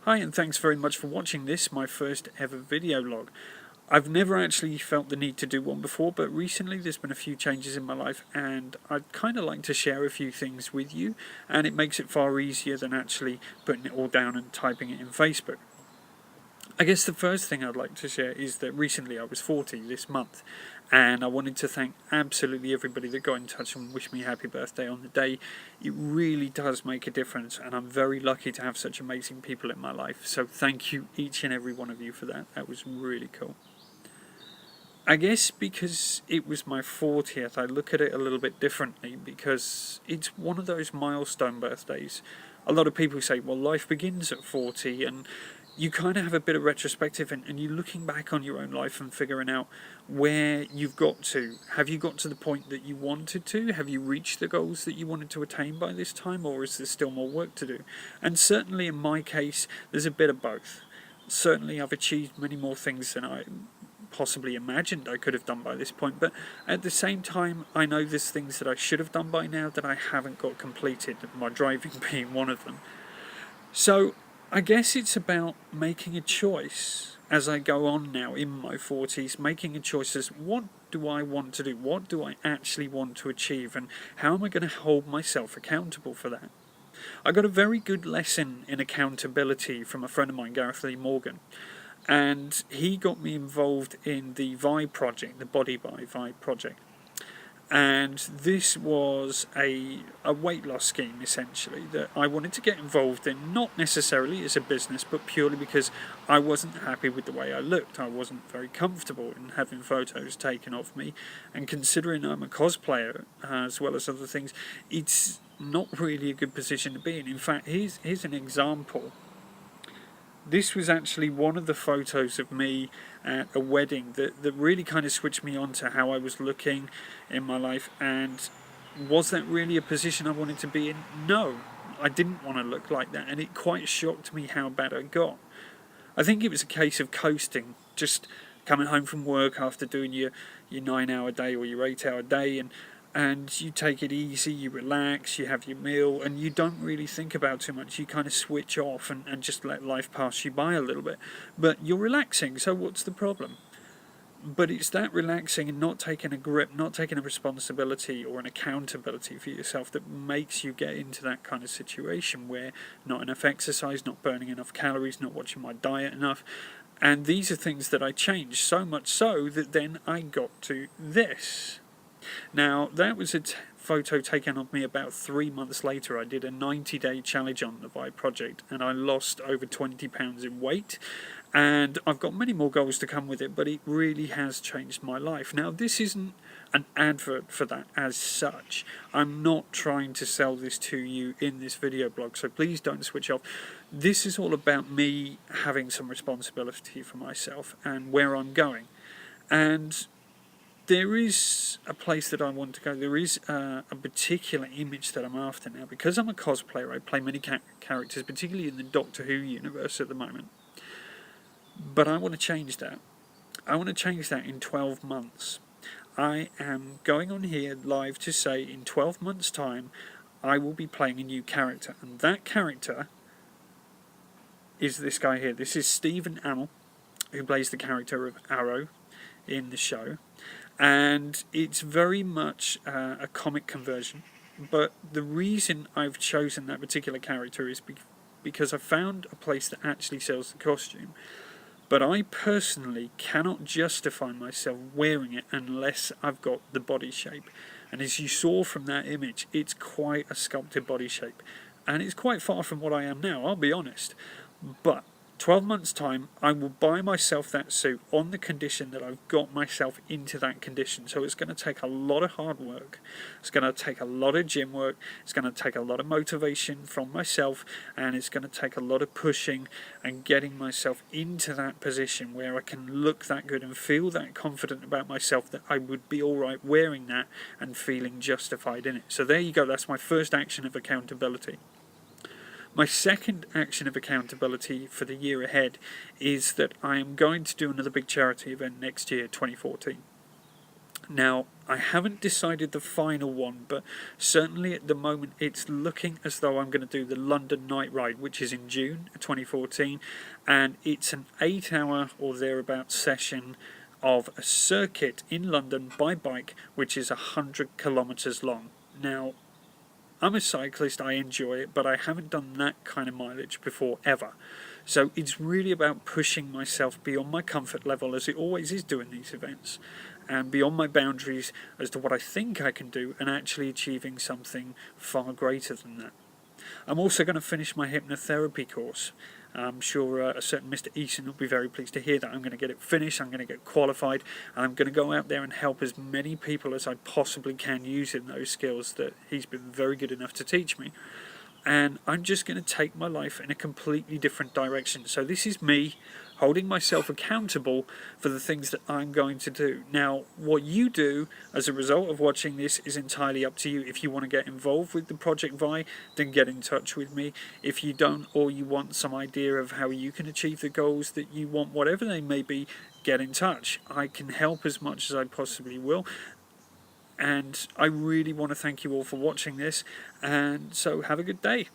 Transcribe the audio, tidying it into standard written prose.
Hi, and thanks very much for watching this, my first ever video log. I've never actually felt the need to do one before, but recently there's been a few changes in my life and I'd kind of like to share a few things with you, and it makes it far easier than actually putting it all down and typing it in Facebook. I guess the first thing I'd like to share is that recently I was 40 this month, and I wanted to thank absolutely everybody that got in touch and wished me happy birthday on the day. It really does make a difference, and I'm very lucky to have such amazing people in my life. So thank you, each and every one of you, for that. That was really cool. I guess because it was my 40th, I look at it a little bit differently because it's one of those milestone birthdays. A lot of people say, well, life begins at 40, and you kind of have a bit of retrospective, and you're looking back on your own life and figuring out where you've got to. Have you got to the point that you wanted to? Have you reached the goals that you wanted to attain by this time, or is there still more work to do? And certainly in my case, there's a bit of both. Certainly I've achieved many more things than I possibly imagined I could have done by this point, but at the same time I know there's things that I should have done by now that I haven't got completed, my driving being one of them. So I guess it's about making a choice as I go on now in my 40s, making a choice as what do I want to do, what do I actually want to achieve, and how am I going to hold myself accountable for that. I got a very good lesson in accountability from a friend of mine, Gareth Lee Morgan, and he got me involved in the Vibe project, the Body by Vibe project. And this was a weight loss scheme, essentially, that I wanted to get involved in, not necessarily as a business, but purely because I wasn't happy with the way I looked. I wasn't very comfortable in having photos taken of me, and considering I'm a cosplayer, as well as other things, it's not really a good position to be in. In fact, here's an example. This was actually one of the photos of me at a wedding that really kind of switched me on to how I was looking in my life. And was that really a position I wanted to be in? No, I didn't want to look like that, and it quite shocked me how bad I got. I think it was a case of coasting, just coming home from work after doing your 9-hour day or your 8-hour day, and you take it easy, you relax, you have your meal, and you don't really think about too much. You kind of switch off and just let life pass you by a little bit. But you're relaxing, so what's the problem? But it's that relaxing and not taking a grip, not taking a responsibility or an accountability for yourself that makes you get into that kind of situation where not enough exercise, not burning enough calories, not watching my diet enough. And these are things that I changed, so much so that then I got to this. Now, that was a photo taken of me about 3 months later. I did a 90-day challenge on the Vibe project, and I lost over 20 pounds in weight. And I've got many more goals to come with it, but it really has changed my life. Now, this isn't an advert for that as such. I'm not trying to sell this to you in this video blog, so please don't switch off. This is all about me having some responsibility for myself and where I'm going. And there is a place that I want to go. There is a particular image that I'm after now. Because I'm a cosplayer, I play many characters, particularly in the Doctor Who universe at the moment. But I want to change that. I want to change that in 12 months. I am going on here live to say in 12 months' time, I will be playing a new character. And that character is this guy here. This is Stephen Amell, who plays the character of Arrow in the show. And it's very much a comic conversion. But the reason I've chosen that particular character is because I found a place that actually sells the costume. But I personally cannot justify myself wearing it unless I've got the body shape. And as you saw from that image, it's quite a sculpted body shape. And it's quite far from what I am now, I'll be honest. But 12 months' time, I will buy myself that suit on the condition that I've got myself into that condition. So it's going to take a lot of hard work. It's going to take a lot of gym work. It's going to take a lot of motivation from myself. And it's going to take a lot of pushing and getting myself into that position where I can look that good and feel that confident about myself that I would be alright wearing that and feeling justified in it. So there you go. That's my first action of accountability. My second action of accountability for the year ahead is that I am going to do another big charity event next year, 2014. Now, I haven't decided the final one, but certainly at the moment it's looking as though I'm going to do the London Night Ride, which is in June 2014, and it's an 8-hour or thereabouts session of a circuit in London by bike, which is 100 kilometres long. Now, I'm a cyclist, I enjoy it, but I haven't done that kind of mileage before ever. So it's really about pushing myself beyond my comfort level, as it always is doing these events, and beyond my boundaries as to what I think I can do, and actually achieving something far greater than that. I'm also going to finish my hypnotherapy course. I'm sure a certain Mr. Eason will be very pleased to hear that. I'm going to get it finished, I'm going to get qualified, and I'm going to go out there and help as many people as I possibly can using those skills that he's been very good enough to teach me. And I'm just going to take my life in a completely different direction. So this is me holding myself accountable for the things that I'm going to do. Now, what you do as a result of watching this is entirely up to you. If you want to get involved with the Project Vi, then get in touch with me. If you don't, or you want some idea of how you can achieve the goals that you want, whatever they may be, get in touch. I can help as much as I possibly will. And I really want to thank you all for watching this, and so have a good day.